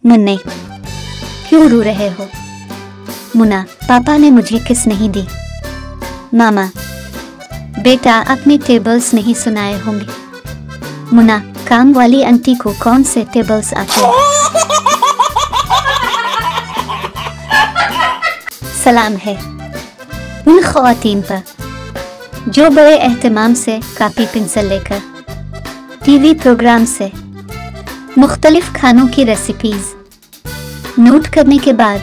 मुन्ने, क्यों रो रहे हो? मुन्ना, पापा ने मुझे किस नहीं दी। मामा, बेटा अपने टेबल्स नहीं सुनाए होंगे। मुन्ना, काम वाली आंटी को कौन से टेबल्स आते हैं? सलाम है उन ख़वातीन पर जो बड़े एहतमाम से कापी पेंसिल लेकर टीवी प्रोग्राम से मुख्तलिफ खानों की रेसिपीज नोट करने के बाद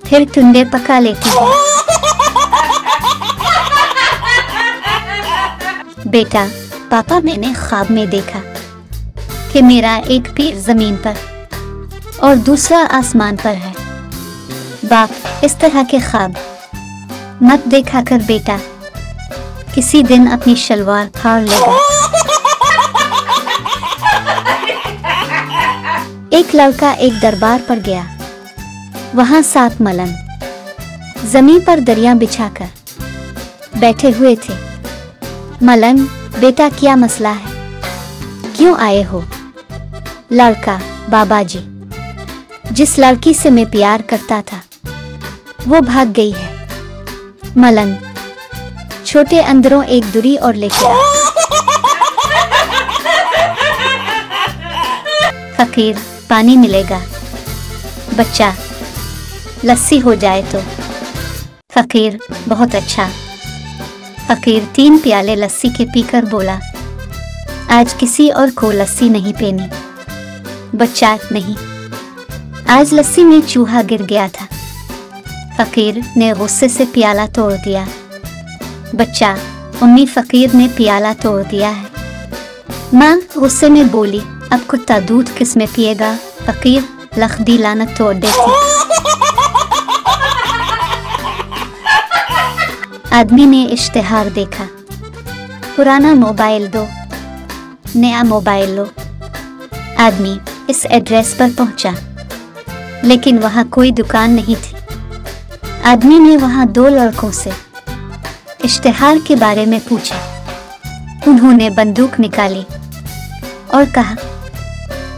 फिर टुंडे पका लेती है। बेटा, पापा, मैंने ख्वाब में देखा कि मेरा एक पैर जमीन पर और दूसरा आसमान पर है। बाप, इस तरह के ख्वाब मत देखा कर बेटा, किसी दिन अपनी शलवार फाड़ लेगा। एक लड़का एक दरबार पर गया। वहां 7 मलंग जमीन पर दरिया बिछाकर बैठे हुए थे। मलंग, बेटा क्या मसला है, क्यों आए हो? लड़का, बाबा जी, जिस लड़की से मैं प्यार करता था वो भाग गई है। मलंग, छोटे अंदरों एक दूरी और लेके आ। फकीर, पानी मिलेगा? बच्चा, लस्सी हो जाए तो। फकीर, बहुत अच्छा। फकीर 3 प्याले लस्सी के पीकर बोला, आज किसी और को लस्सी नहीं पीनी। बच्चा, नहीं, आज लस्सी में चूहा गिर गया था। फकीर ने गुस्से से प्याला तोड़ दिया। बच्चा, उम्मी, फकीर ने प्याला तोड़ दिया है। माँ गुस्से में बोली, अब कुत्ता दूध किस में पिएगा? फकीर लखदी लानत तोड़ देती। आदमी ने इश्तिहार देखा, पुराना मोबाइल दो, नया मोबाइल लो। आदमी इस एड्रेस पर पहुंचा, लेकिन वहां कोई दुकान नहीं थी। आदमी ने वहां 2 लड़कों से इश्तिहार के बारे में पूछा। उन्होंने बंदूक निकाली और कहा,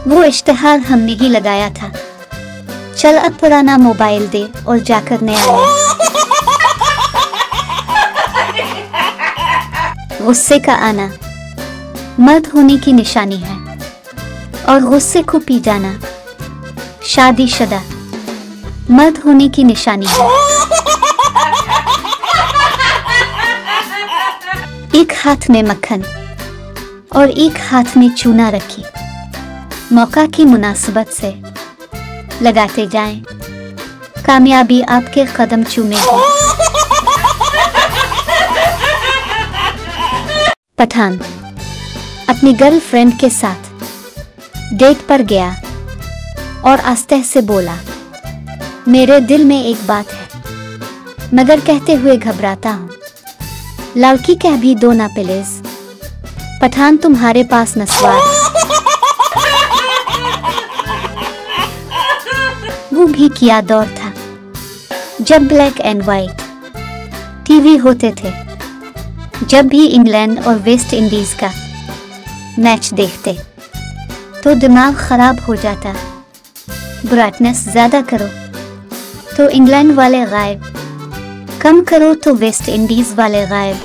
वो इश्तिहार हमने ही लगाया था, चल अब पुराना मोबाइल दे और जाकर नया ले। गुस्से का आना मर्द होने की निशानी है और गुस्से को पी जाना शादीशुदा मर्द होने की निशानी है। एक हाथ में मक्खन और एक हाथ में चूना रखी, मौका की मुनासिबत से लगाते जाएं, कामयाबी आपके कदम चूमेगी। पठान अपनी गर्लफ्रेंड के साथ डेट पर गया और आस्ते से बोला, मेरे दिल में एक बात है, मगर कहते हुए घबराता हूँ। लड़की कह भी दो ना प्लीज। पठान, तुम्हारे पास नस्वार है। वो भी किया दौर था जब ब्लैक एंड वाइट टीवी होते थे। जब भी इंग्लैंड और वेस्ट इंडीज का मैच देखते तो दिमाग खराब हो जाता। ब्राइटनेस ज्यादा करो तो इंग्लैंड वाले गायब, कम करो तो वेस्ट इंडीज वाले गायब।